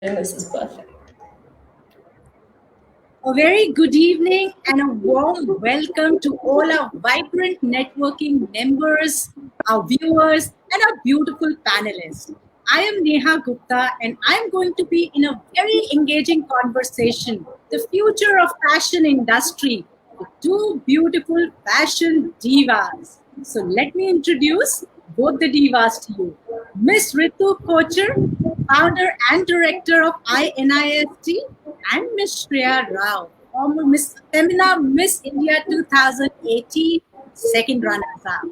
This is perfect. A very good evening and a warm welcome to all our vibrant networking members, our viewers, and our beautiful panelists. I am Neha Gupta and I'm going to be in a very engaging conversation, the future of fashion industry, with two beautiful fashion divas. So let me introduce both the divas to you. Miss Ritu Kochar, founder and director of INIST, and Miss Shreya Rao, former Miss Femina Miss India 2018 second runner-up.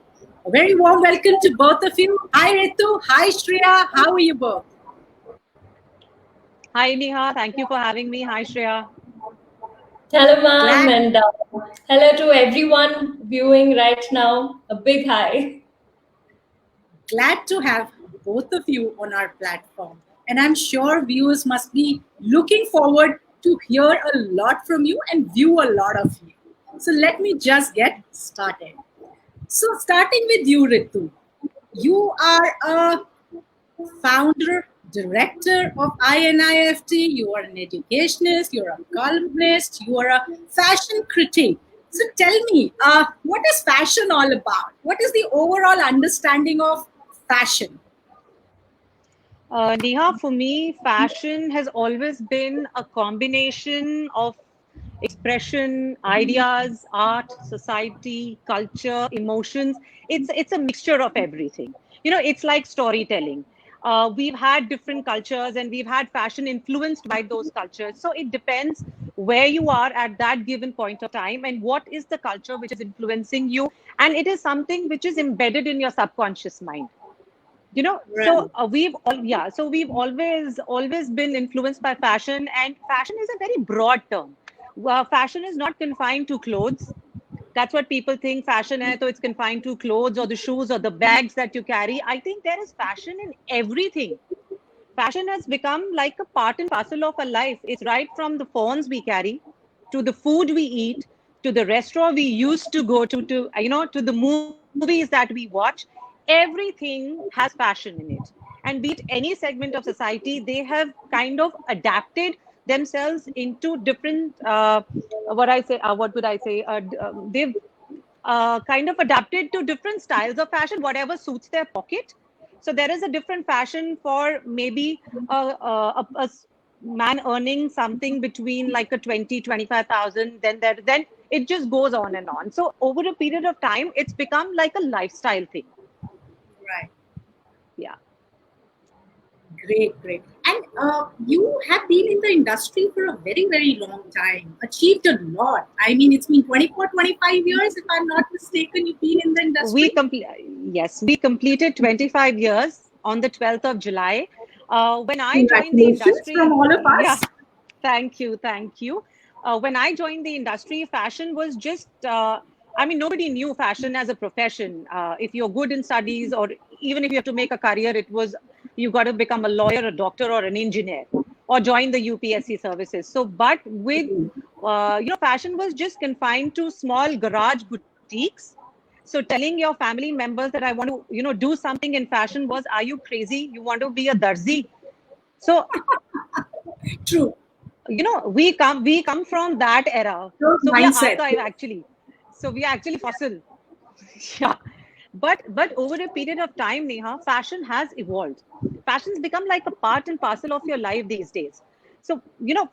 A very warm welcome to both of you. Hi Ritu, hi Shreya, how are you both? Hi Neha, thank you for having me. Hi Shreya. Hello, ma'am, Glad, and hello to everyone viewing right now. A big hi. glad to have both of you on our platform. And I'm sure viewers must be looking forward to hear a lot from you and view a lot of you. So let me just get started. So starting with you, Ritu, you are a founder, director of INIFT, you are an educationist, you're a columnist, you are a fashion critic. So tell me, what is fashion all about? What is the overall understanding of fashion? Neha, for me, fashion has always been a combination of expression, ideas, art, society, culture, emotions. It's a mixture of everything. It's like storytelling. We've had different cultures and we've had fashion influenced by those cultures. So it depends where you are at that given point of time and what is the culture which is influencing you. And it is something which is embedded in your subconscious mind. Right. We've always been influenced by fashion, and fashion is a very broad term. Fashion is not confined to clothes. That's what people think fashion is, so it's confined to clothes or the shoes or the bags that you carry. I think there is fashion in everything. Fashion has become like a part and parcel of our life. It's right from the phones we carry, to the food we eat, to the restaurant we used to go to the movies that we watch. Everything has fashion in it. And be it any segment of society, they have kind of adapted themselves into different what would I say they've kind of adapted to different styles of fashion, whatever suits their pocket. So there is a different fashion for maybe a man earning something between like a 20-25,000. Then it just goes on and on. So over a period of time, it's become like a lifestyle thing. Right. Yeah. Great, great. And you have been in the industry for a very, very long time, achieved a lot. I mean, it's been 24, 25 years, if I'm not mistaken, you've been in the We industry. complete Yes, we completed 25 years on the 12th of July. When I joined the Congratulations from industry, all of yeah, us. thank you. When I joined the industry, fashion was just, I mean, nobody knew fashion as a profession. If you're good in studies, or even if you have to make a career, it was you got to become a lawyer, a doctor, or an engineer, or join the UPSC services. So, but with, fashion was just confined to small garage boutiques. So telling your family members that I want to, do something in fashion was, are you crazy? You want to be a darzi? So True. we come from that era, Your so we are mindset. archive actually, so we are actually fossil. Yeah, but over a period of time, Neha, fashion has evolved. Fashion's become like a part and parcel of your life these days. So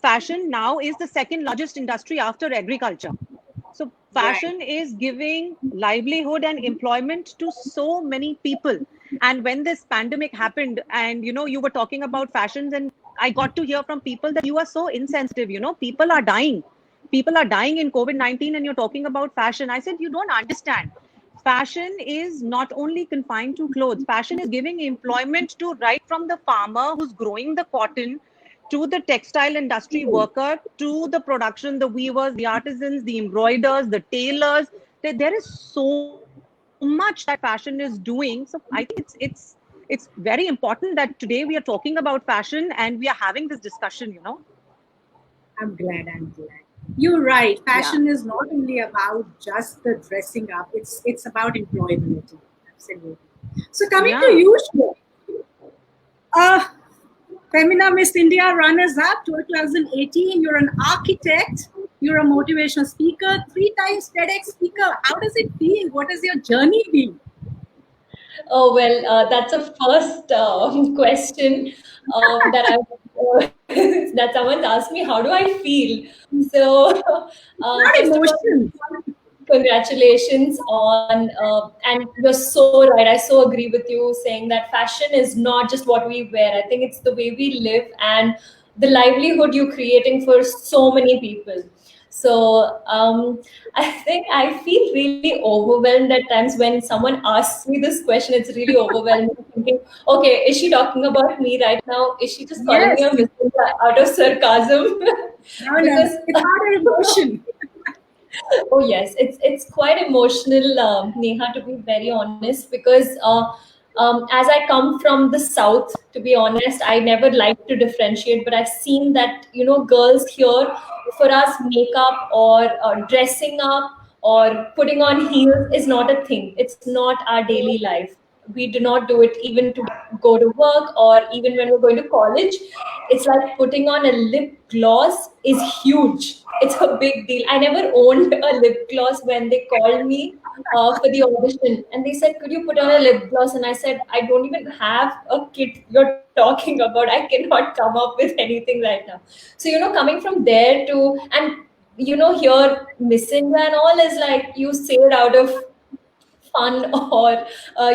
fashion now is the second largest industry after agriculture. So Right. fashion is giving livelihood and employment to so many people. And when this pandemic happened, and you were talking about fashions, and I got to hear from people that you are so insensitive. People are dying. People are dying in COVID-19, and you're talking about fashion. I said, you don't understand. Fashion is not only confined to clothes. Fashion is giving employment to right from the farmer who's growing the cotton, to the textile industry worker, to the production, the weavers, the artisans, the embroiders, the tailors. There is so much that fashion is doing. So I think it's very important that today we are talking about fashion and we are having this discussion. I'm glad. I'm glad. You're right. Yeah. Fashion is not only about just the dressing up. It's about employability. Absolutely. So coming to Yeah. you, Shreya, uh, Femina Miss India runners-up 2018. You're an architect. You're a motivational speaker, 3 times TEDx speaker. How does it feel? What has your journey been? Oh, well, that's a first question that that someone's asked me. How do I feel? So, Not first of all, emotions. congratulations on, and you're so right. I so agree with you saying that fashion is not just what we wear. I think it's the way we live and the livelihood you're creating for so many people. So I think I feel really overwhelmed at times when someone asks me this question. It's really overwhelming, thinking, okay, is she talking about me right now? Is she just calling me Yes. a Miss out of sarcasm? No, Because it's not an emotion. oh yes, it's quite emotional, Neha, to be very honest, because as I come from the south, to be honest, I never liked to differentiate, but I've seen that girls here, for us, makeup or dressing up or putting on heels is not a thing. It's not our daily life. We do not do it even to go to work or even when we're going to college. It's like putting on a lip gloss is huge. It's a big deal. I never owned a lip gloss when they called me for the audition, and they said, "Could you put on a lip gloss?" And I said, "I don't even have a kit you're talking about. I cannot come up with anything right now." So coming from there to and here Miss India and all is like you say it out of fun or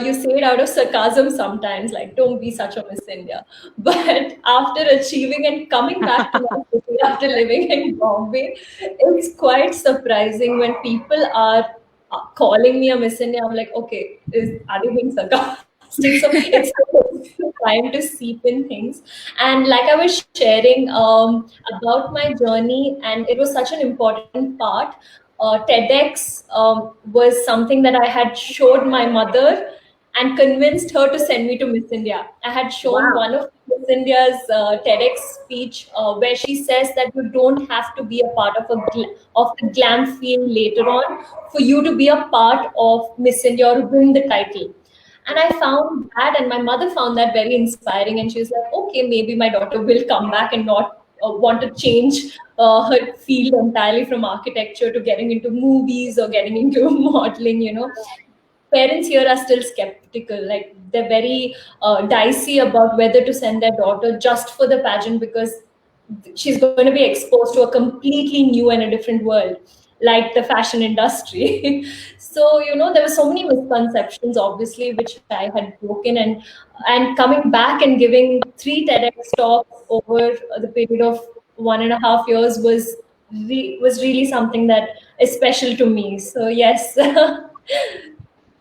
you say it out of sarcasm sometimes, like don't be such a Miss India. But after achieving and coming back to my city after living in Bombay, it's quite surprising when people are calling me a Miss India. I'm like, okay, are they being sarcastic? So it's trying to seep in things. And like I was sharing about my journey, and it was such an important part. TEDx was something that I had showed my mother and convinced her to send me to Miss India. I had shown Wow. one of Miss India's TEDx speech where she says that you don't have to be a part of of the glam field later on for you to be a part of Miss India or win the title. And I found that, and my mother found that very inspiring. And she was like, okay, maybe my daughter will come back and not want to change her field entirely from architecture to getting into movies or getting into modeling. Parents here are still skeptical. Like they're very dicey about whether to send their daughter just for the pageant because she's going to be exposed to a completely new and a different world like the fashion industry. So there were so many misconceptions obviously which I had broken, and coming back and giving 3 TEDx talks over the period of 1.5 years was really something that is special to me. So yes.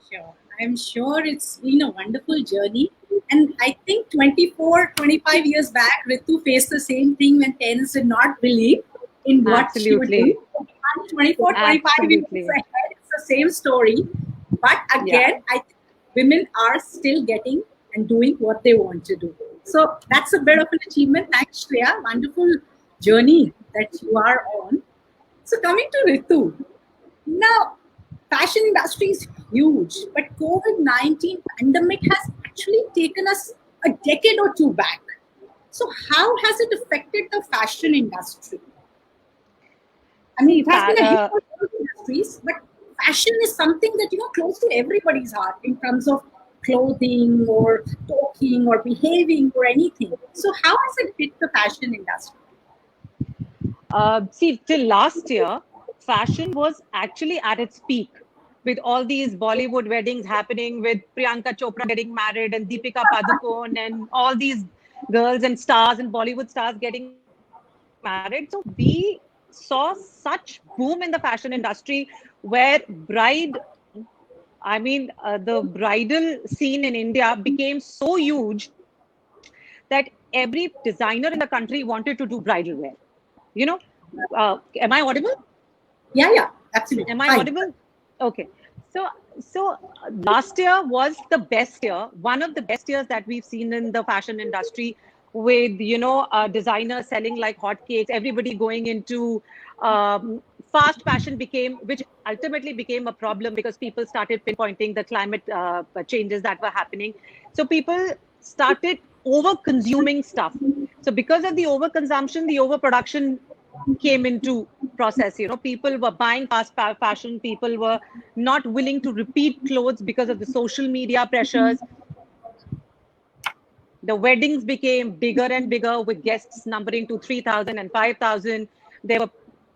Sure. I'm sure it's been a wonderful journey. And I think 24, 25 years back, Ritu faced the same thing when parents did not believe in what she would Absolutely. do. And 24, 25 years Absolutely. ahead, it's the same story. But again, I think women are still getting and doing what they want to do. So that's a bit of an achievement. Thanks, Shreya. Wonderful journey that you are on. So coming to Ritu, now, fashion industry is huge, but COVID-19 pandemic has actually taken us a decade or two back. So how has it affected the fashion industry? I mean, it has been a hit for all industries, but fashion is something that close to everybody's heart in terms of clothing or talking or behaving or anything. So how has it hit the fashion industry? See, till last year, fashion was actually at its peak with all these Bollywood weddings happening, with Priyanka Chopra getting married and Deepika Padukone and all these girls and stars and Bollywood stars getting married. So we saw such boom in the fashion industry where the bridal scene in India became so huge that every designer in the country wanted to do bridal wear. You know, am I audible? Yeah, absolutely. Am I Fine. audible? Okay. So last year was the best year, one of the best years that we've seen in the fashion industry, with designers selling like hotcakes, everybody going into fast fashion which ultimately became a problem because people started pinpointing the climate changes that were happening. So people started over consuming stuff. So because of the overconsumption, the overproduction came into process. You know, people were buying fast fashion. People were not willing to repeat clothes because of the social media pressures. The weddings became bigger and bigger, with guests numbering to 3,000 and 5,000. There were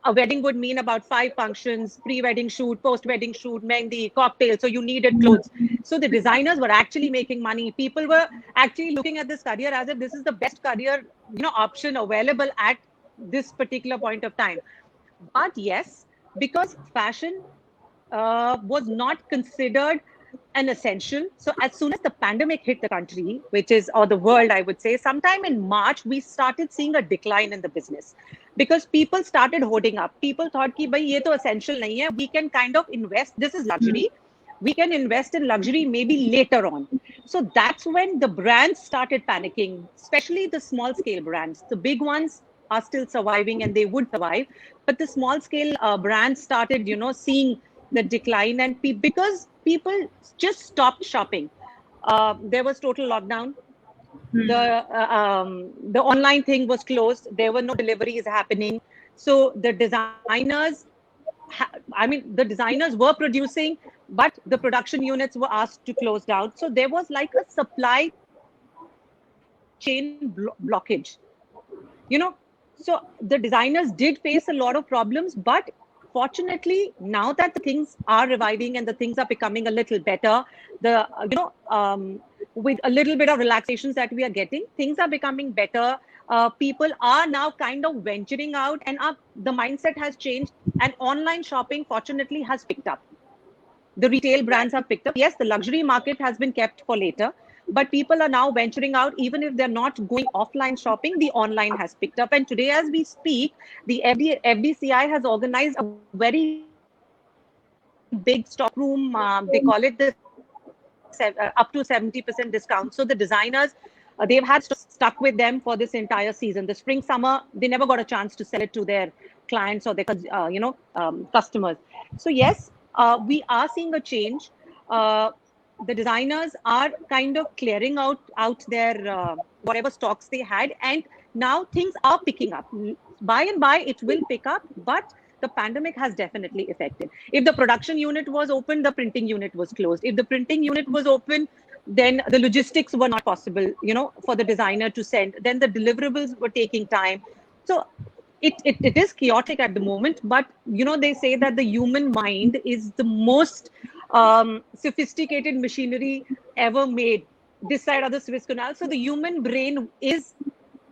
A wedding would mean about 5 functions: pre-wedding shoot, post-wedding shoot, mehndi, cocktail. So you needed clothes. So the designers were actually making money. People were actually looking at this career as if this is the best career, option available at this particular point of time. But yes, because fashion was not considered an essential. So as soon as the pandemic hit the country, or the world, I would say, sometime in March, we started seeing a decline in the business because people started hoarding up. People thought ki bhai ye to essential nahi hai. We can kind of invest. This is luxury. We can invest in luxury maybe later on. So that's when the brands started panicking, especially the small scale brands. The big ones are still surviving and they would survive. But the small scale brands started, seeing the decline, and because people just stopped shopping. There was total lockdown. The online thing was closed. There were no deliveries happening. So the designers, the designers were producing, but the production units were asked to close down. So there was like a supply chain blockage. So the designers did face a lot of problems, but fortunately, now that the things are reviving and the things are becoming a little better, with a little bit of relaxations that we are getting, things are becoming better. People are now kind of venturing out, and the mindset has changed. And online shopping, fortunately, has picked up. The retail brands have picked up. Yes, the luxury market has been kept for later, but people are now venturing out. Even if they're not going offline shopping, the online has picked up. And today, as we speak, the FDCI has organized a very big stock room. They call it the up to 70% discount. So the designers, they've had stuck with them for this entire season. The spring, summer, they never got a chance to sell it to their clients or their customers. So yes, we are seeing a change. The designers are kind of clearing out their whatever stocks they had, and now things are picking up. By and by, it will pick up, but the pandemic has definitely affected. If the production unit was open, the printing unit was closed. If the printing unit was open, then the logistics were not possible, for the designer to send. Then the deliverables were taking time. So it is chaotic at the moment, but they say that the human mind is the most sophisticated machinery ever made this side of the Suez Canal. So the human brain is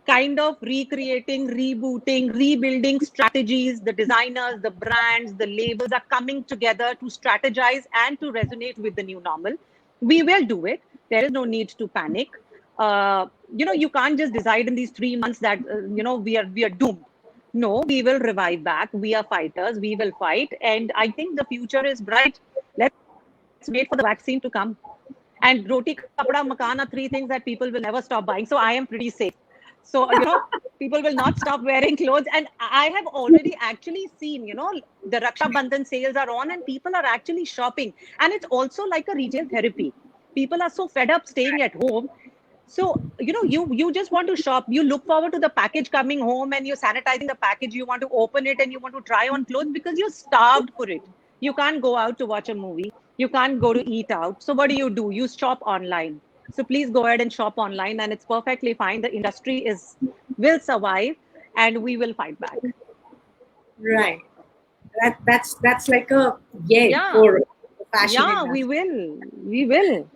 kind of recreating, rebooting, rebuilding strategies. The designers, the brands, the labels are coming together to strategize and to resonate with the new normal. We will do it. There is no need to panic. You can't just decide in these 3 months that we are doomed. No, we will revive back. We are fighters. We will fight, and I think the future is bright. Let's wait for the vaccine to come. And roti, kapda, makan are 3 things that people will never stop buying. So I am pretty safe. So, people will not stop wearing clothes. And I have already actually seen, the Raksha Bandhan sales are on and people are actually shopping. And it's also like a retail therapy. People are so fed up staying at home. So, you just want to shop. You look forward to the package coming home and you're sanitizing the package. You want to open it and you want to try on clothes because you're starved for it. You can't go out to watch a movie. You can't go to eat out. So what do? You shop online. So please go ahead and shop online, and it's perfectly fine. The industry will survive, and we will fight back. Right. That's like a for fashion. Yeah, industry. We will.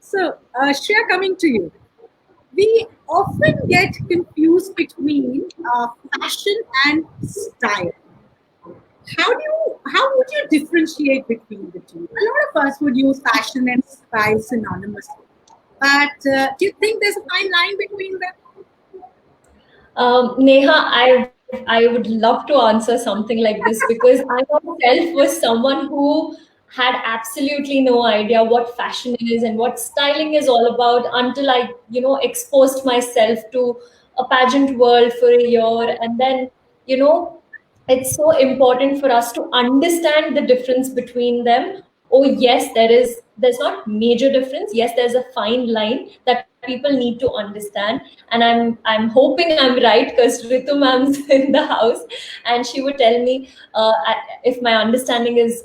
So, Shreya, coming to you, we often get confused between fashion and style. How would you differentiate between the two? A lot of us would use fashion and style synonymously. But do you think there's a fine line between them? Neha, I would love to answer something like this because I myself was someone who had absolutely no idea what fashion is and what styling is all about until I, exposed myself to a pageant world for a year. And then, it's so important for us to understand the difference between them. Oh yes, there's not major difference. Yes, there's a fine line that people need to understand. And I'm hoping I'm right, because Ritu ma'am's in the house, and she would tell me if my understanding is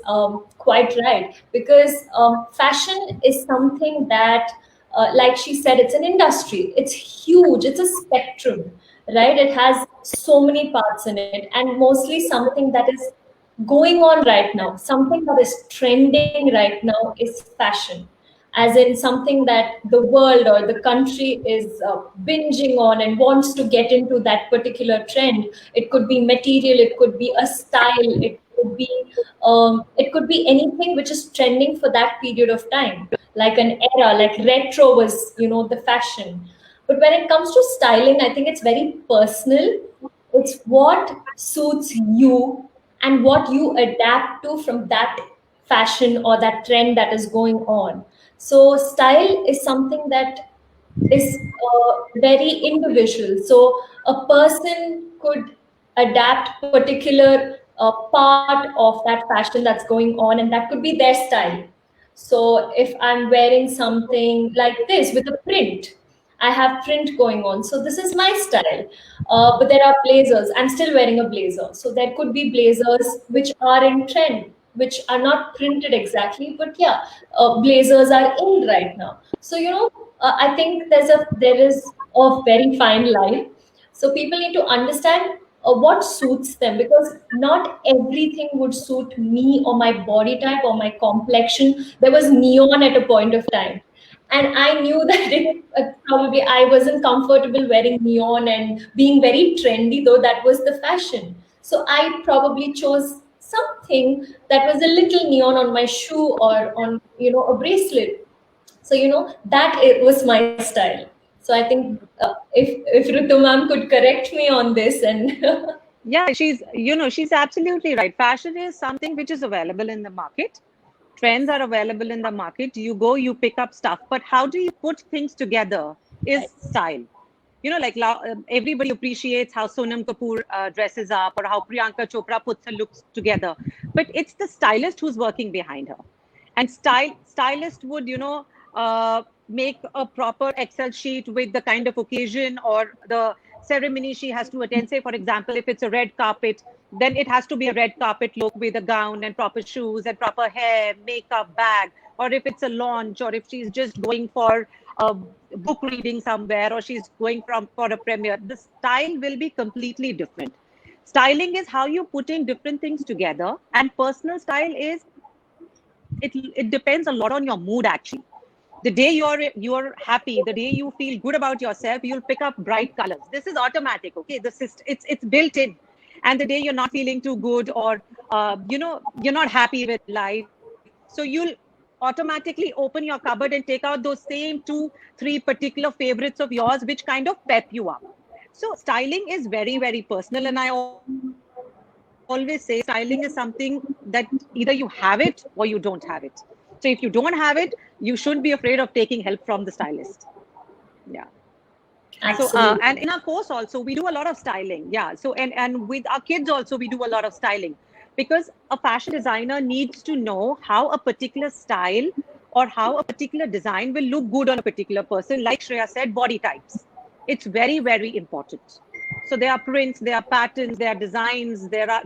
quite right. Because fashion is something that, like she said, it's an industry. It's huge. It's a spectrum, right? It has so many parts in it, and mostly something that is going on right now, something that is trending right now is fashion, as in something that the world or the country is binging on and wants to get into that particular trend. It could be material, it could be a style, it could be anything which is trending for that period of time, like an era, like retro was, the fashion. But when it comes to styling, I think it's very personal. It's what suits you and what you adapt to from that fashion or that trend that is going on. So style is something that is very individual. So a person could adapt particular part of that fashion that's going on, and that could be their style. So if I'm wearing something like this with a print, I have print going on, so this is my style. But there are blazers. I'm still wearing a blazer, so there could be blazers which are in trend, which are not printed exactly, but yeah, blazers are in right now. So I think there is a very fine line. So people need to understand what suits them, because not everything would suit me or my body type or my complexion. There was neon at a point of time, and I knew that probably I wasn't comfortable wearing neon and being very trendy, though that was the fashion. So I probably chose something that was a little neon on my shoe or on a bracelet. So that it was my style. So I think if Ritu ma'am could correct me on this, and Yeah, she's absolutely right. Fashion is something which is available in the market. Trends are available in the market. You go, you pick up stuff, but how do you put things together is style. Like everybody appreciates how Sonam Kapoor dresses up, or how Priyanka Chopra puts her looks together, but it's the stylist who's working behind her. And stylist would make a proper Excel sheet with the kind of occasion or the ceremony she has to attend. Say, for example, if it's a red carpet, then it has to be a red carpet look with a gown and proper shoes and proper hair, makeup, bag. Or if it's a launch, or if she's just going for a book reading somewhere, or she's going for a premiere, the style will be completely different. Styling is how you put in different things together, and personal style is, it depends a lot on your mood. Actually, the day you're happy, the day you feel good about yourself, you'll pick up bright colors. This is automatic. Okay, it's built in. And the day you're not feeling too good, or you're not happy with life, so you'll automatically open your cupboard and take out those same 2-3 particular favorites of yours, which kind of pep you up. So styling is very, very personal, and I always say styling is something that either you have it or you don't have it. So if you don't have it, you shouldn't be afraid of taking help from the stylist. Yeah. absolutely. So and in our course also we do a lot of styling. Yeah. So and with our kids also we do a lot of styling, because a fashion designer needs to know how a particular style or how a particular design will look good on a particular person. Like Shreya said, body types. It's very, very important. So there are prints, there are patterns, there are designs, there are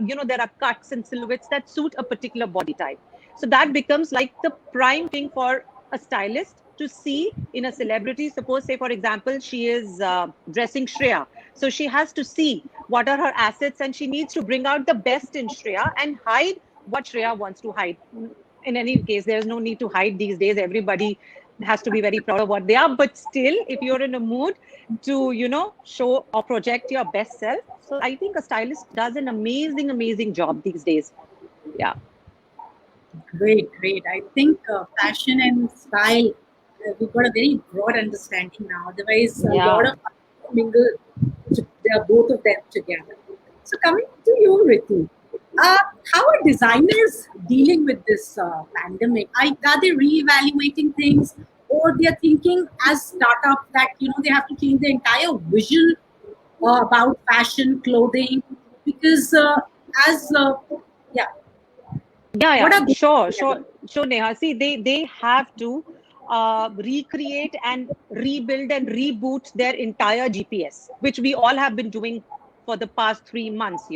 cuts and silhouettes that suit a particular body type. So that becomes like the prime thing for a stylist to see in a celebrity. Suppose, say, for example, she is dressing Shreya. So she has to see what are her assets, and she needs to bring out the best in Shreya and hide what Shreya wants to hide. In any case, there's no need to hide these days. Everybody has to be very proud of what they are. But still, if you're in a mood to, show or project your best self, so I think a stylist does an amazing, amazing job these days. Yeah. Great, great. I think fashion and style, we've got a very broad understanding now. Otherwise, a lot of mingle both of them together. So coming to you, Ritu, how are designers dealing with this pandemic? Are they reevaluating things, or they are thinking as startup that they have to change the entire vision about fashion, clothing? Because yeah. Yeah, What are they- sure, Neha. See, they have to. recreate and rebuild and reboot their entire GPS, which we all have been doing for the past 3 months.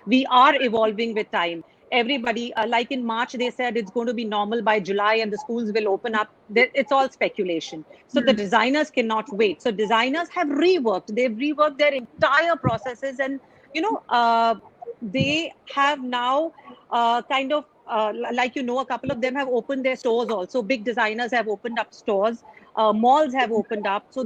We are evolving with time. Everybody, like in March, they said it's going to be normal by July and the schools will open up. It's all speculation. So the designers cannot wait. So designers have reworked. They've reworked their entire processes, and they have now kind of like a couple of them have opened their stores also. Big designers have opened up stores. Malls have opened up. So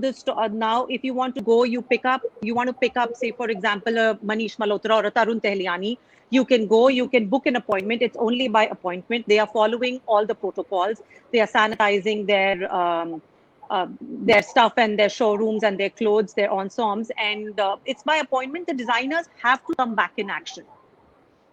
now, if you want to go, you want to pick up, say, for example, a Manish Malhotra or a Tarun Tehliani. You can go, you can book an appointment. It's only by appointment. They are following all the protocols. They are sanitizing their stuff and their showrooms and their clothes, their ensembles. And it's by appointment. The designers have to come back in action,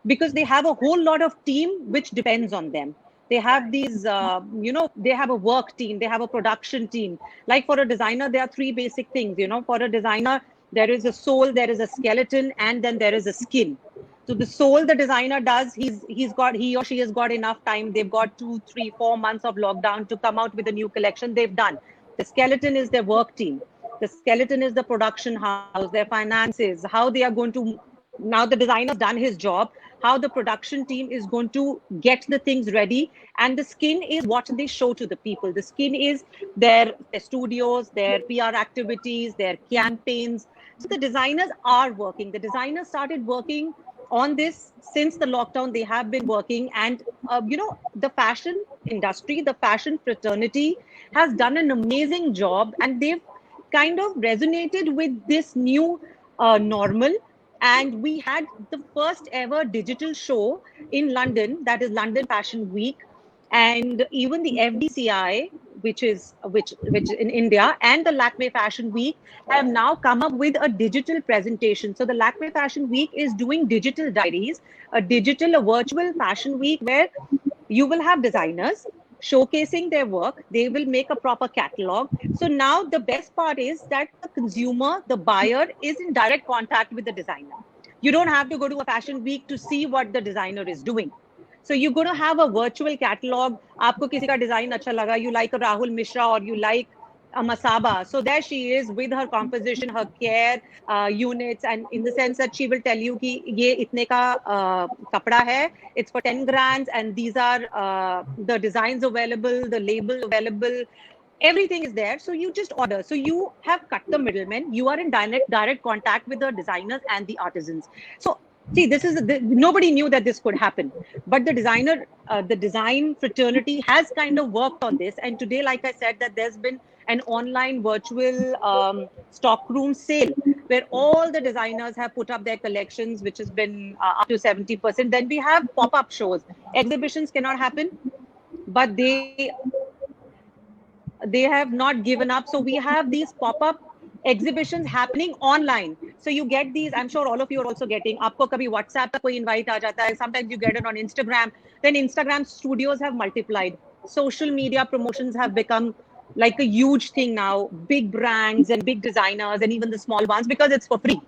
because they have a whole lot of team which depends on them. They have these, they have a work team, they have a production team. Like for a designer, there are three basic things. For a designer, there is a soul, there is a skeleton, and then there is a skin. So the soul the designer does, he or she has got enough time. They've got 2, 3, 4 months of lockdown to come out with a new collection. They've done. The skeleton is their work team. The skeleton is the production house, their finances, how they are going to, now the designer's done his job, how the production team is going to get the things ready. And the skin is what they show to the people. The skin is their studios, their PR activities, their campaigns. So the designers are working. The designers started working on this since the lockdown. They have been working. And, the fashion industry, the fashion fraternity has done an amazing job. And they've kind of resonated with this new normal. And we had the first ever digital show in London, that is London Fashion Week. And even the FDCI, which in India, and the Lakme Fashion Week have now come up with a digital presentation. So the Lakme Fashion Week is doing digital diaries, a virtual fashion week where you will have designers showcasing their work. They will make a proper catalog. So now the best part is that the consumer, the buyer, is in direct contact with the designer. You don't have to go to a fashion week to see what the designer is doing. So you're going to have a virtual catalog. Aapko kisi ka design acha laga, you like a Rahul Mishra or you like a Masaba. So there she is with her composition, her care units, and in the sense that she will tell you ki ye itne ka kapda hai, it's for 10 grand, and these are the designs available, the label available, everything is there. So you just order. So you have cut the middleman. You are in direct contact with the designers and the artisans. So see, nobody knew that this could happen, but the design fraternity has kind of worked on this. And today, like I said, that there's been an online virtual stockroom sale where all the designers have put up their collections, which has been up to 70%. Then we have pop-up shows. Exhibitions cannot happen, but they have not given up. So we have these pop-up exhibitions happening online. So you get these, I'm sure all of you are also getting, aapko kabhi WhatsApp pe koi invite aa jata hai, sometimes you get it on Instagram. Then Instagram studios have multiplied. Social media promotions have become like a huge thing now. Big brands and big designers and even the small ones, because it's for free.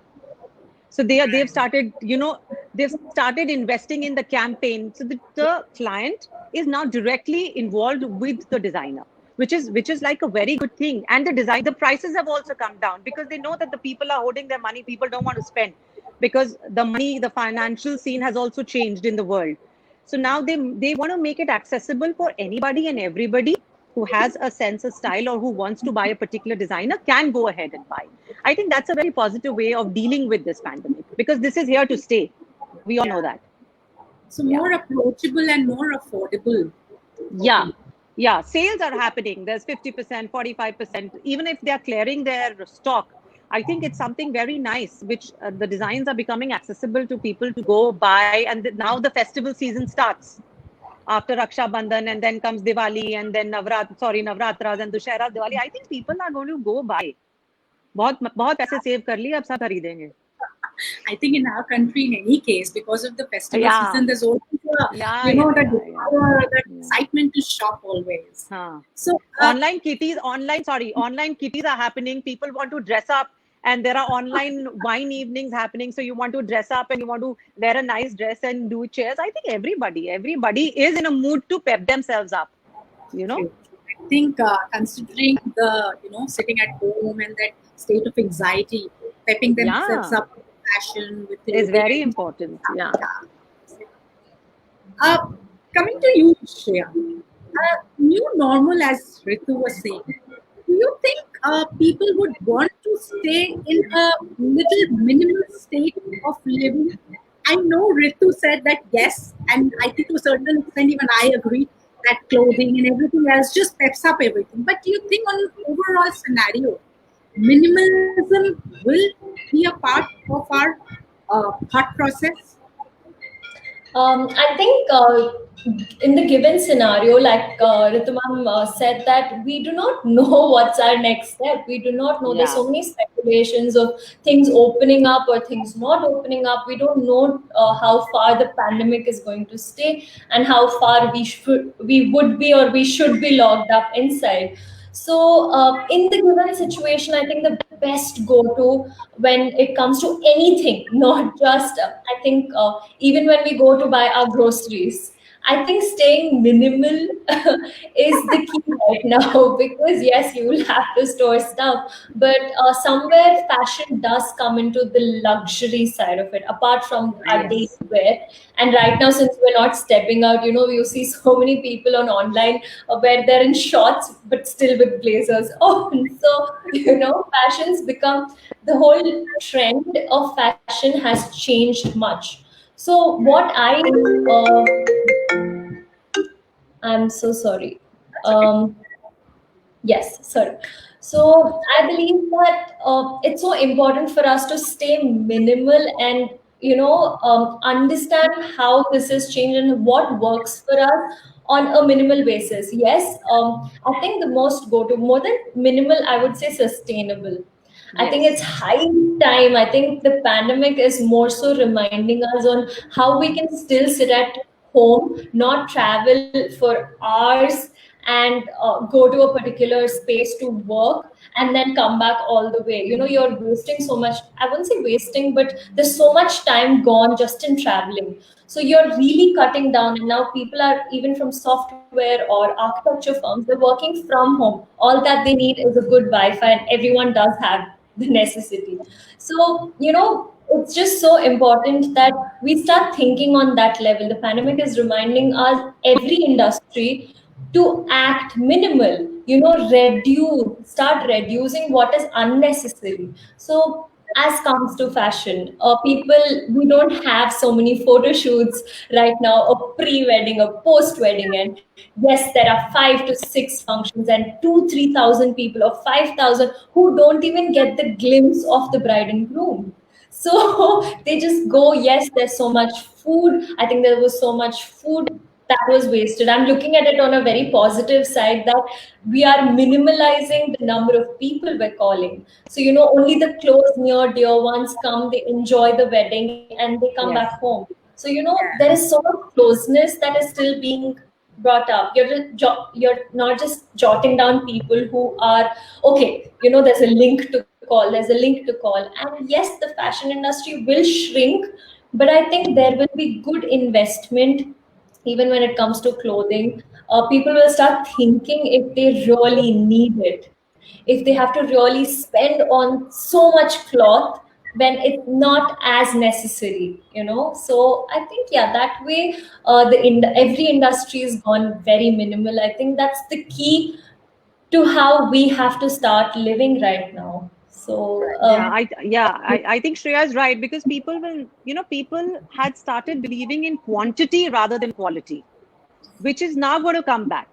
So they've started, they've started investing in the campaign. So the client is now directly involved with the designer, which is like a very good thing. And the prices have also come down, because they know that the people are holding their money. People don't want to spend, because the financial scene has also changed in the world. So now they want to make it accessible for anybody and everybody who has a sense of style or who wants to buy a particular designer can go ahead and buy. I think that's a very positive way of dealing with this pandemic, because this is here to stay. We all know that. So more approachable and more affordable. Yeah, sales are happening. There's 50%, 45%. Even if they're clearing their stock, I think it's something very nice, which the designs are becoming accessible to people to go buy. And now the festival season starts after Raksha Bandhan, and then comes Diwali, and then Navratras and Dussehra, Diwali. I think people are going to go buy. बहुत पैसे save कर लिए, अब सब खरीदेंगे. I think in our country, in any case, because of the festival season, there's always that excitement to shop always. So online kitties are happening. People want to dress up, and there are online wine evenings happening. So you want to dress up and you want to wear a nice dress and do chairs. I think everybody is in a mood to pep themselves up. think considering the sitting at home and that state of anxiety, pepping themselves Yeah, up with fashion, with is very clothing. important. Yeah. Uh, Coming to you, Shreya, new normal, as Ritu was saying, do you think people would want to stay in a little minimal state of living? I know Ritu said that yes, and I think to a certain extent, even I agree that clothing and everything else just peps up everything. But do you think, on an overall scenario, minimalism will be a part of our thought process? I think in the given scenario, like Ritumam said, that we do not know what's our next step. We do not know. There's Yeah. so many speculations of things opening up or things not opening up. We don't know how far the pandemic is going to stay and how far we would be or we should be locked up inside. So, in the given situation, I think the best go to when it comes to anything, not just, I think, even when we go to buy our groceries, I think staying minimal is the key right now because, yes, you will have to store stuff, but somewhere fashion does come into the luxury side of it, apart from our daily Yes. wear. And right now, since we're not stepping out, you see so many people on online where they're in shorts but still with blazers on. So, fashion's become the whole trend of fashion has changed much. So, what I'm so sorry. That's okay. Um, Yes, sorry. So I believe that it's so important for us to stay minimal and understand how this has changed and what works for us on a minimal basis. Yes, I think the most go to more than minimal, I would say sustainable. I think it's Yes. high time. I think the pandemic is more so reminding us on how we can still sit at home, not travel for hours, and go to a particular space to work and then come back all the way. You're wasting so much. I wouldn't say wasting, but there's so much time gone just in traveling. So you're really cutting down. And now people are, even from software or architecture firms, they're working from home. All that they need is a good Wi-Fi, and everyone does have the necessity. So, it's just so important that we start thinking on that level. The pandemic is reminding us, every industry, to act minimal, start reducing what is unnecessary. So, as comes to fashion, we don't have so many photo shoots right now, a pre-wedding, a post-wedding, and yes, there are 5 to 6 functions and 3,000 people or 5,000 who don't even get the glimpse of the bride and groom. So they just go, yes, there's so much food. I think there was so much food that was wasted. I'm looking at it on a very positive side, that we are minimalizing the number of people we're calling. So, only the close, near, dear ones come, they enjoy the wedding, and they come Yes. back home. So, there Yeah. is so much closeness that is still being brought up. You're not just jotting down people who are okay. There's a link to call. There's a link to call, and yes, the fashion industry will shrink, but I think there will be good investment even when it comes to clothing. People will start thinking if they really need it, if they have to really spend on so much cloth when it's not as necessary. So I think, yeah, that way, every industry has gone very minimal. I think that's the key to how we have to start living right now. So I think Shreya is right because people had started believing in quantity rather than quality, which is now going to come back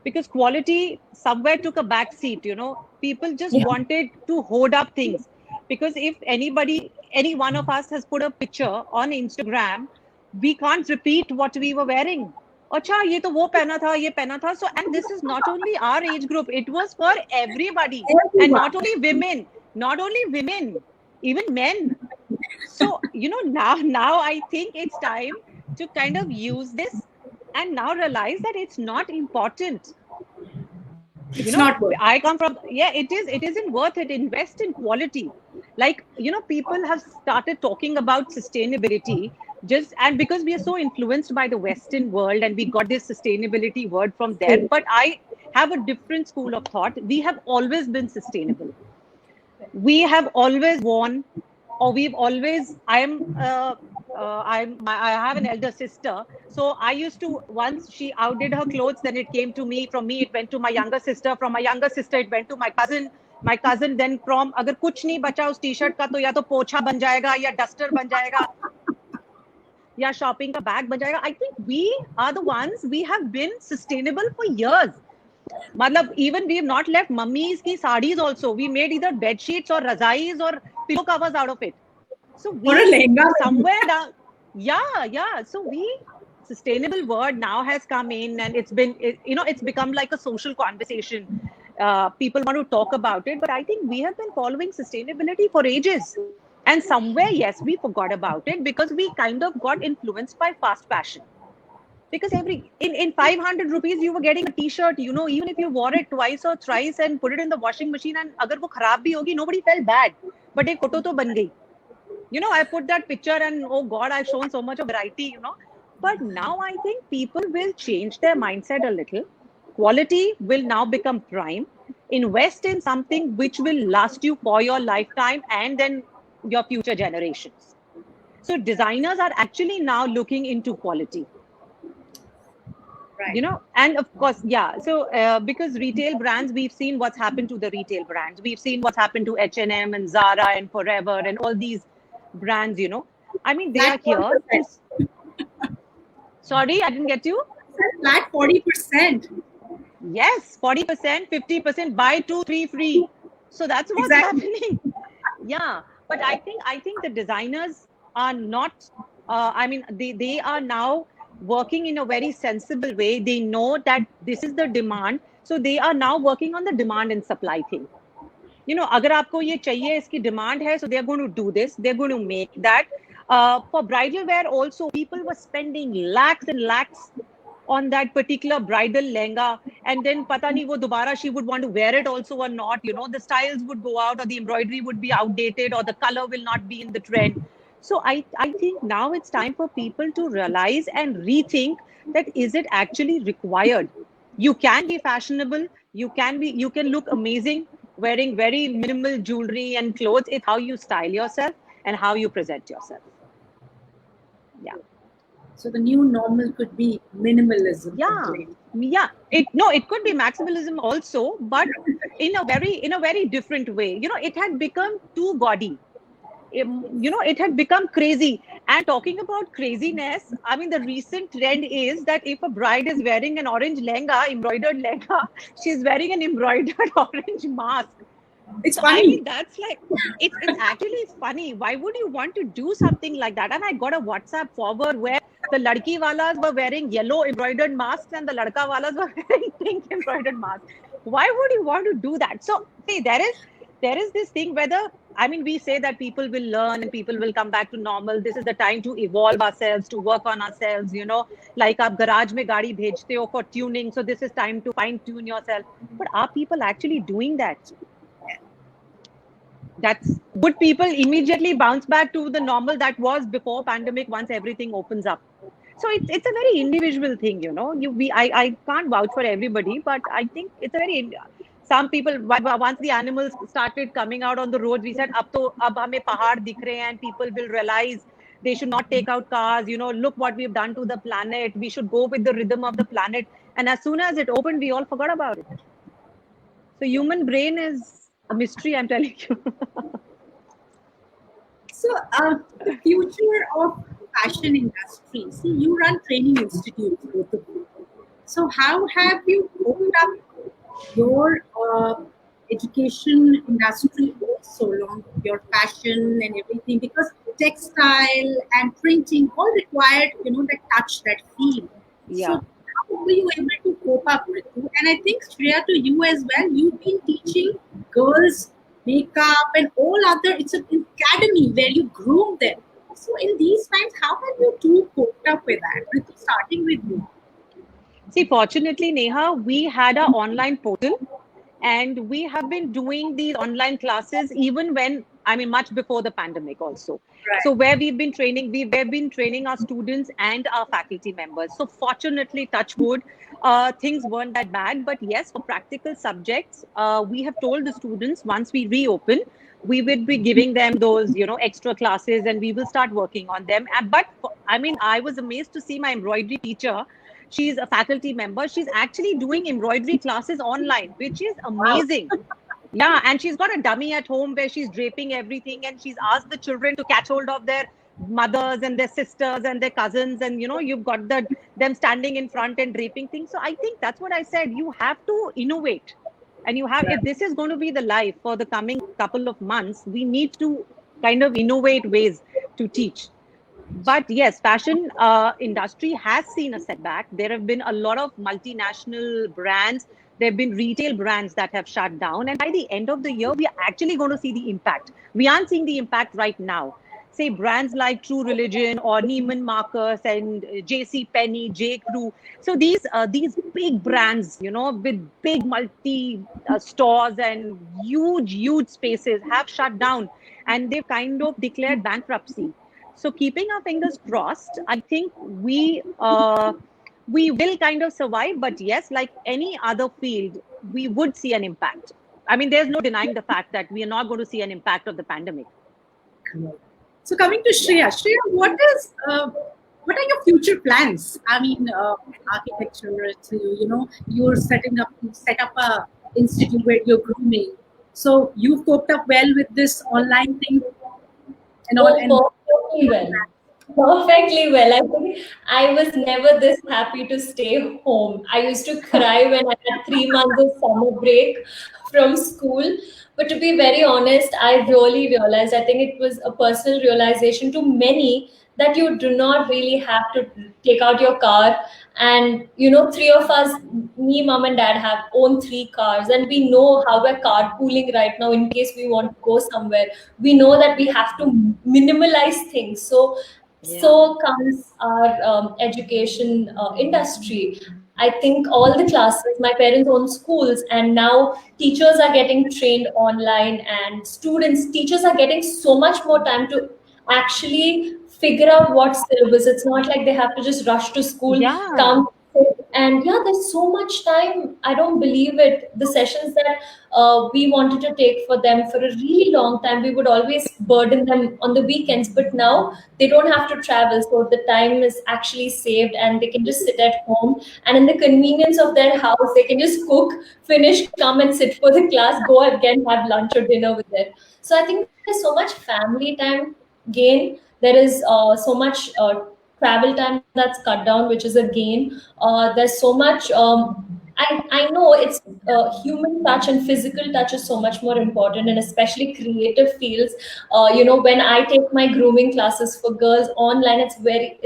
because quality somewhere took a back seat. People just yeah. wanted to hoard up things because if any one of us has put a picture on Instagram, we can't repeat what we were wearing. अच्छा ये तो वो पहना था ये पहना था. So, and this is not only our age group, it was for everybody, and Everyone. not only women, even men. So now I think it's time to kind of use this and now realize that it's not important. It's not good. I come from, yeah, it isn't worth it. Invest in quality. Like, people have started talking about sustainability just, and because we are so influenced by the Western world and we got this sustainability word from there. But have a different school of thought. We have always been sustainable. We have always worn, or we've always. I have an elder sister, so I used to, once she outdid her clothes, then it came to me. From me, it went to my younger sister. From my younger sister, it went to my cousin. My cousin then from, अगर कुछ नहीं बचा उस T-shirt का, तो या तो पोछा बन जाएगा, या डस्टर बन जाएगा, या शॉपिंग का बैग बन जाएगा. I think we are the ones, we have been sustainable for years. मतलब even we have not left mummies की sarees also. We made either bed sheets or razais or pillow covers out of it. So we Or a lehenga. somewhere down, yeah. So we, sustainable word now has come in, and it's been, it's become like a social conversation. People want to talk about it, but I think we have been following sustainability for ages. And somewhere, yes, we forgot about it because we kind of got influenced by fast fashion. Because in 500 rupees, you were getting a t-shirt, even if you wore it twice or thrice and put it in the washing machine, and agar wo kharab bhi hogi, nobody felt bad. But a photo to ban gayi. I put that picture and oh God, I've shown so much of variety, But now I think people will change their mindset a little. Quality will now become prime. Invest in something which will last you for your lifetime and then your future generations. So designers are actually now looking into quality. Right. And of course, yeah. So because retail brands, we've seen what's happened to the retail brands. We've seen what's happened to H&M and Zara and Forever and all these brands, I mean, they are here. Sorry, I didn't get you. Flat 40%. Yes, 40%, 50%, buy 2, 3 free. So that's what's happening. Yeah, but I think the designers are not. They are now working in a very sensible way. They know that this is the demand, so they are now working on the demand and supply thing. अगर आपको ये चाहिए, इसकी demand है, so they are going to do this. They're going to make that. For bridal wear also, people were spending lakhs and lakhs on that particular bridal lehenga, and then pata nahi wo dobara she would want to wear it also or not. The styles would go out, or the embroidery would be outdated, or the color will not be in the trend. So I think now it's time for people to realize and rethink that is it actually required. You can be fashionable, you can look amazing wearing very minimal jewelry and clothes. It's how you style yourself and how you present yourself. Yeah. So the new normal could be minimalism. Yeah. It could be maximalism also, but in a very different way. It had become too gaudy. It had become crazy. And talking about craziness, I mean, the recent trend is that if a bride is wearing an orange lehenga, embroidered lehenga, she's wearing an embroidered orange mask. It's funny. I mean, that's like, it's actually funny. Why would you want to do something like that? And I got a WhatsApp forward where the ladki walas were wearing yellow embroidered masks and the ladka walas were wearing pink embroidered masks. Why would you want to do that? So, see, there is this thing whether, I mean, we say that people will learn and people will come back to normal. This is the time to evolve ourselves, to work on ourselves, like aap garage mein gaadi bhejte ho for tuning. So this is time to fine tune yourself. But are people actually doing that? Would people immediately bounce back to the normal that was before pandemic once everything opens up? So it's a very individual thing, I can't vouch for everybody, but I think it's a very, some people, once the animals started coming out on the roads, we said, ab hame pahad dikh rahe hain, and people will realize they should not take out cars, look what we've done to the planet. We should go with the rhythm of the planet. And as soon as it opened, we all forgot about it. So human brain is a mystery, I'm telling you. So the future of fashion industry, see, you run training institutes, both of you. So how have you opened up your education industry also along your fashion and everything? Because textile and printing all required, that touch, that feel. Yeah. So how were you able to cope up with it? And I think, Shreya, to you as well, you've been teaching girls makeup and all other, it's an academy where you groom them. So in these times, how have you two coped up with that? Ritu, starting with you. See, fortunately, Neha, we had our online portal, and we have been doing these online classes even when I mean, much before the pandemic also. Right. So where we've been training our students and our faculty members. So fortunately, touch wood, things weren't that bad. But yes, for practical subjects, we have told the students once we reopen, we will be giving them those, extra classes, and we will start working on them. But I mean, I was amazed to see my embroidery teacher. She's a faculty member. She's actually doing embroidery classes online, which is amazing. Yeah, and she's got a dummy at home where she's draping everything, and she's asked the children to catch hold of their mothers and their sisters and their cousins, and you've got them standing in front and draping things. So I think that's what I said. You have to innovate, and if this is going to be the life for the coming couple of months, we need to kind of innovate ways to teach. But yes, fashion industry has seen a setback. There have been a lot of multinational brands. There have been retail brands that have shut down. And by the end of the year, we are actually going to see the impact. We aren't seeing the impact right now. Say brands like True Religion or Neiman Marcus and J.C. Penney, J. Crew. So these big brands, with big multi stores and huge spaces have shut down, and they've kind of declared bankruptcy. So keeping our fingers crossed, I think we will kind of survive. But yes, like any other field, we would see an impact. I mean, there's no denying the fact that we are not going to see an impact of the pandemic. So coming to Shreya, what are your future plans? I mean, architecture. You're set up a institute where you're grooming. So you've coped up well with this online thing and all. Perfectly well. Perfectly well. I think I was never this happy to stay home. I used to cry when I had 3 months of summer break from school. But to be very honest, I really realized, I think it was a personal realization to many, that you do not really have to take out your car. And three of us, me, mom and dad, have own 3 cars, and we know how we're carpooling right now in case we want to go somewhere. We know that we have to minimalize things. So comes our education industry. I think all the classes, my parents own schools, and now teachers are getting trained online, and teachers are getting so much more time to actually figure out what syllabus. It's not like they have to just rush to school, come, and there's so much time. I don't believe it. The sessions that we wanted to take for them for a really long time, we would always burden them on the weekends, but now they don't have to travel, so the time is actually saved, and they can just sit at home, and in the convenience of their house, they can just cook, finish, come and sit for the class, go again, have lunch or dinner with it. So I think there's so much family time gain. There is so much travel time that's cut down, which is a gain. There's so much. I know it's human touch and physical touch is so much more important, and especially creative fields. When I take my grooming classes for girls online, it's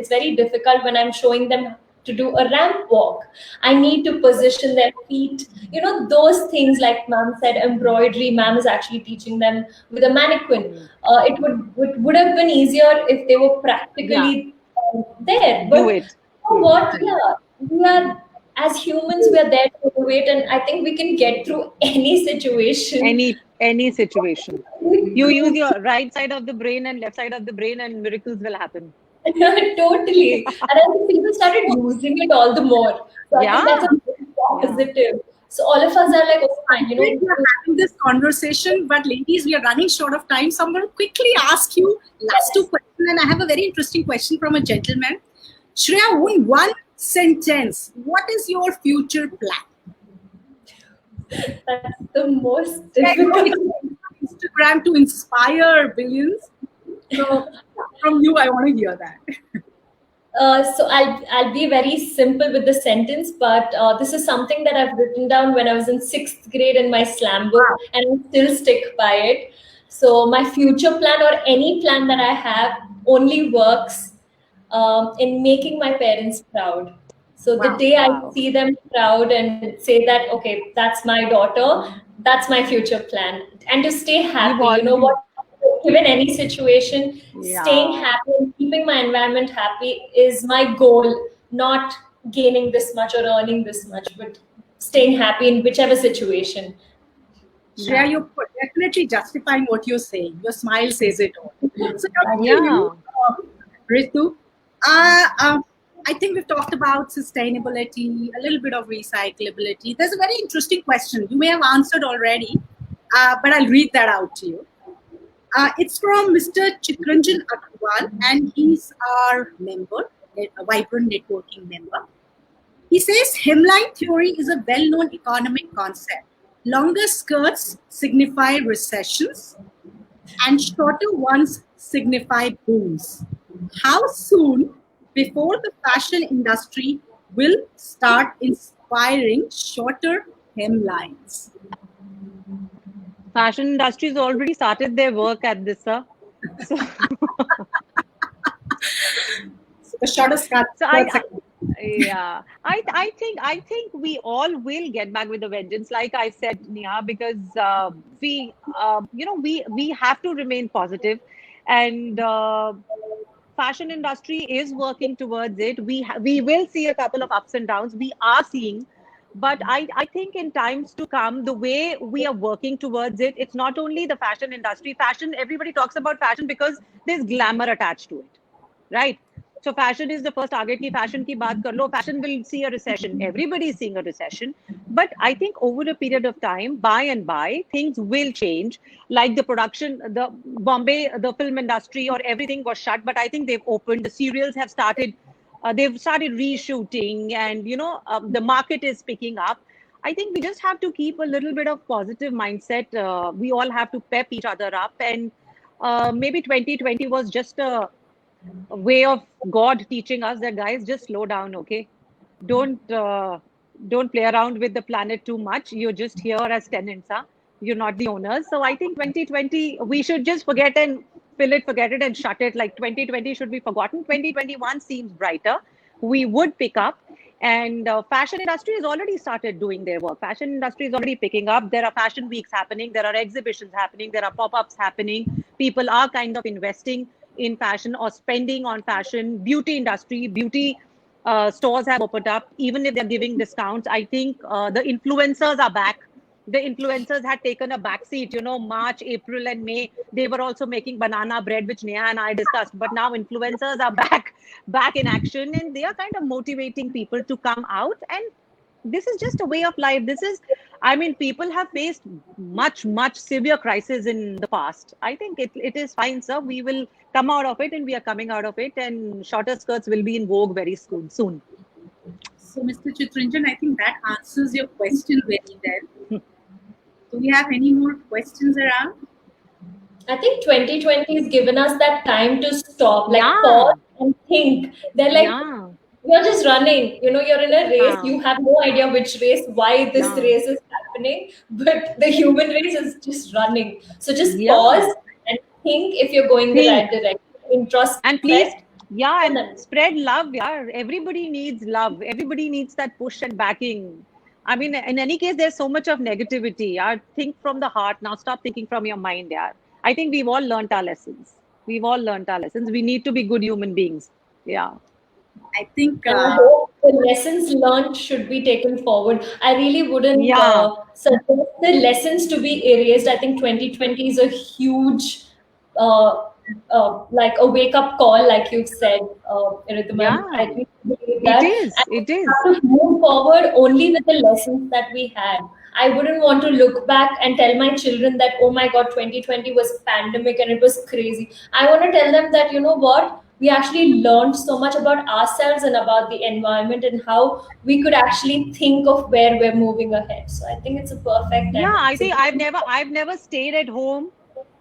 very difficult when I'm showing them to do a ramp walk. I need to position their feet. Those things, like ma'am said, embroidery. Ma'am is actually teaching them with a mannequin. It would have been easier if they were practically there. But do it. You know what? Yeah, we are, as humans, we are there to innovate, and I think we can get through any situation. Any situation. You use your right side of the brain and left side of the brain, and miracles will happen. Totally. And I think people started using it all the more. So I think that's a positive. So all of us are like, oh, fine, We are having this conversation, but ladies, we are running short of time. So I'm going to quickly ask you last 2 questions, and I have a very interesting question from a gentleman. Shreya, in one sentence, what is your future plan? That's the most difficult. Instagram to inspire billions. So from you, I want to hear that. So I'll be very simple with the sentence, but this is something that I've written down when I was in 6th grade in my slam book, and I still stick by it. So my future plan, or any plan that I have, only works in making my parents proud. So the day I see them proud and say that, okay, that's my daughter, that's my future plan. And to stay happy, given any situation, staying happy and keeping my environment happy is my goal, not gaining this much or earning this much, but staying happy in whichever situation. Shreya, you're definitely justifying what you're saying. Your smile says it all. So, coming to Yeah. you, Ritu, I think we've talked about sustainability, a little bit of recyclability. There's a very interesting question. You may have answered already, but I'll read that out to you. It's from Mr. Chitranjan Agarwal, and he's our member, a Vibrant Networking member. He says hemline theory is a well-known economic concept. Longer skirts signify recessions and shorter ones signify booms. How soon before the fashion industry will start inspiring shorter hemlines? Fashion industry has already started their work at this, sir. So, The shorter skirts. so yeah, I think we all will get back with a vengeance, like I said, Neha, because we have to remain positive, and fashion industry is working towards it. We will see a couple of ups and downs. We are seeing, but I think in times to come, the way we are working towards it, it's not only the fashion industry. Fashion, everybody talks about fashion because there's glamour attached to it, right? So fashion is the first target. Ki fashion ki baat kar lo. Fashion will see a recession. Everybody is seeing a recession. But I think over a period of time, by and by, things will change. Like the production, the Bombay, the film industry or everything was shut. But I think they've opened. The serials have started. They've started reshooting, and the market is picking up. I think we just have to keep a little bit of positive mindset. We all have to pep each other up, and maybe 2020 was just a way of God teaching us that, guys, just slow down, okay? Don't play around with the planet too much. You're just here as tenants, huh? You're not the owners. So I think 2020 we should just forget it and shut it. Like 2020 should be forgotten. 2021 seems brighter. We would pick up. And fashion industry has already started doing their work. Fashion industry is already picking up. There are fashion weeks happening. There are exhibitions happening. There are pop-ups happening. People are kind of investing in fashion or spending on fashion. Beauty industry, beauty stores have opened up, even if they're giving discounts. I think the influencers are back. The influencers had taken a backseat, March, April, and May. They were also making banana bread, which Neha and I discussed. But now influencers are back in action, and they are kind of motivating people to come out. And this is just a way of life. People have faced much severe crisis in the past. I think it is fine, sir. We will come out of it, and we are coming out of it, and shorter skirts will be in vogue very soon. So, Mr. Chitranjan, I think that answers your question very well. Do we have any more questions around? I think 2020 has given us that time to stop, Yeah. pause and think. They're like, Yeah. you're just running, you're in a race. You have no idea which race, why this Yeah. race is happening, but the human race is just running. So just Yeah. pause and think if you're going the right direction. Introspect. And please, and then spread love. Yeah, everybody needs love. Everybody needs that push and backing. I mean, in any case, there's so much of negativity. Yeah, think from the heart. Now stop thinking from your mind. Yeah, I think we've all learned our lessons. We need to be good human beings. Yeah. I think And I hope the lessons learned should be taken forward. I really wouldn't Yeah. suggest the lessons to be erased. I think 2020 is a huge, like a wake up call, like you've said, Ritu ma'am. Yeah. I really believe that. It is. We have to move forward only with the lessons that we had. I wouldn't want to look back and tell my children that, oh my God, 2020 was pandemic and it was crazy. I want to tell them that, you know what? We actually learned so much about ourselves and about the environment and how we could actually think of where we're moving ahead. So I think it's a perfect time. Yeah, I think I've never stayed at home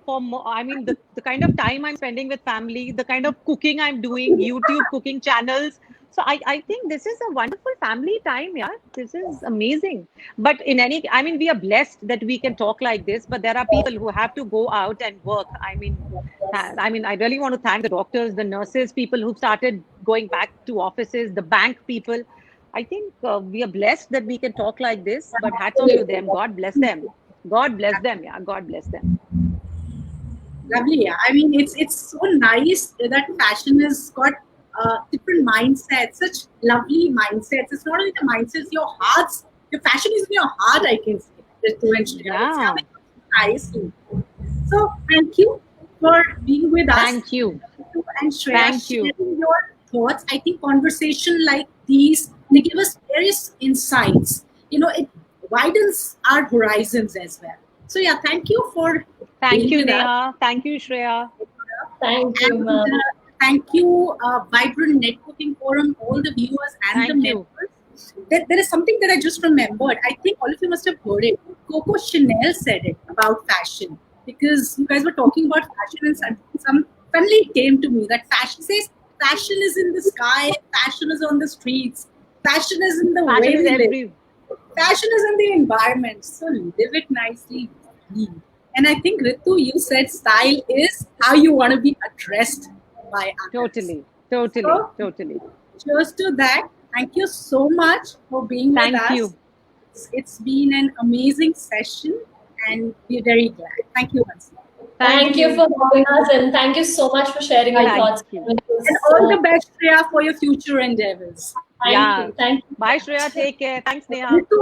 for the kind of time I'm spending with family, the kind of cooking I'm doing, YouTube cooking channels. So I think this is a wonderful family time. Yeah, this is amazing. But we are blessed that we can talk like this, but there are people who have to go out and work. I really want to thank the doctors, the nurses, people who've started going back to offices, the bank people. I think we are blessed that we can talk like this, but hats off to them. God bless them. God bless them. Yeah, God bless them. Lovely. Yeah. I mean, it's so nice that fashion has got different mindsets, such lovely mindsets. It's not only the mindsets, your hearts. Your fashion is in your heart, I can say. Yeah. It's coming ISU. So thank you for being with us. Thank you. And Shreya, Thank you. sharing your thoughts. I think conversation like these, they give us various insights. It widens our horizons as well. So yeah, thank you for Thank being you, with us. Neha. Thank you, Shreya. Thank you, And ma'am. thank you, Vibrant Networking Forum, all the viewers and Thank the you. members. There is something that I just remembered. I think all of you must have heard it. Coco Chanel said it about fashion, because you guys were talking about fashion, and suddenly it came to me that fashion is in the sky, fashion is on the streets, fashion is in the Fashion way is we live. every. Fashion is in the environment. So live it nicely. And I think, Ritu, you said style is how you want to be addressed by others. Totally. Totally. So, Totally. cheers to that. Thank you so much for being with us. Thank you. It's been an amazing session, and we're very glad. Thank you once again. Thank you for having us, and thank you so much for sharing your Thank thoughts. you. It was And all so- the best, Shreya, for your future endeavors. Thank Yeah. you. Thank you. Bye, Shreya. Take care. Thanks, Neha. Ritu,